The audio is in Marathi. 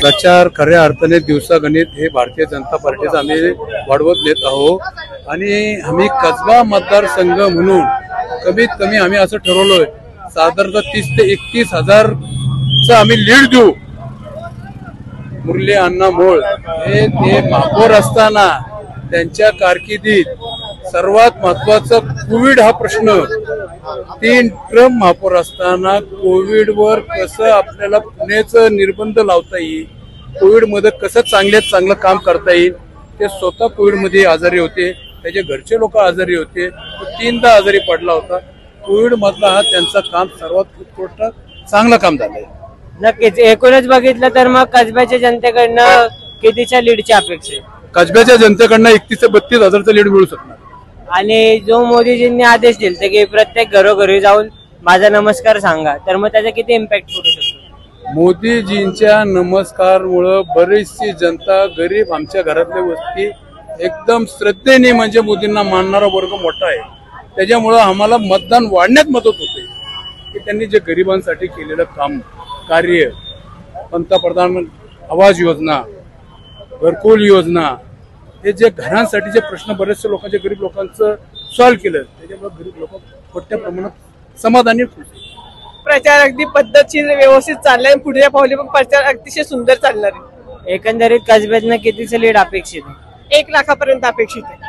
प्रचार खऱ्या अर्थाने दिवसागणित हे भारतीय जनता पार्टीचा आम्ही वाढवत नेत आहोत आणि आम्ही कसबा मतदारसंघ म्हणून कमीत कमी आम्ही असं ठरवलोय साधारणतः 30 ते 31 हजारचं आम्ही लीड देऊ। मुरली अण्णा मोळ हे ते महापौर असताना त्यांच्या कारकिर्दीत सर्वात महत्वाचा कोविड हा प्रश्न 3 टर्म महापौर असताना कोविड वर कसं आपल्याला पुण्याचं निर्बंध लावता येईल, कोविड मध्ये कसं चांगल्यात चांगलं काम करता येईल, ते स्वतः कोविड मध्ये आजारी होते, त्याचे घरचे लोक आजारी होते, तो 3दा आजारी पडला होता। कोविड मधला हा त्यांचा काम सर्वात उत्कृष्ट चांगलं काम झालंय। नक्कीच एकूणच बघितलं तर मग कसब्याच्या जनतेकडनं कितीच्या लीडची अपेक्षा आहे? कसब्याच्या जनतेकडनं 31 ते 32 हजारचं लीड मिळू शकणार। आणि जो मोदीजींनी आदेश दिले की प्रत्येक घरोघरी जाऊन माझा नमस्कार सांगा, तर मग त्याचा किती इम्पॅक्ट पडू शकतो? मोदीजींच्या नमस्कारमुळे बरीचशी जनता, गरीब आमच्या घरातल्या वस्ती एकदम श्रद्धेने म्हणजे मोदींना मानणारा वर्ग मोठा आहे, त्याच्यामुळे आम्हाला मतदान वाढण्यात मदत होते की त्यांनी जे गरिबांसाठी केलेलं काम कार्य, पंतप्रधान आवास योजना, घरकुल योजना, हे जे घरांसाठीचे प्रश्न बरेचसे लोकांचे गरीब लोकांचं सॉल्व्ह केलं, त्याच्यामुळे गरीब लोक मोठ्या प्रमाणात समाधानी खुश। प्रचार अगदी पद्धतशीर व्यवस्थित चाललाय, पुढे पावले पण प्रचार अतिशय सुंदर चालणार आहे। एकंदरीत कसब्यातनं कितीचं लीड अपेक्षित आहे? 1 लाखापर्यंत अपेक्षित आहे।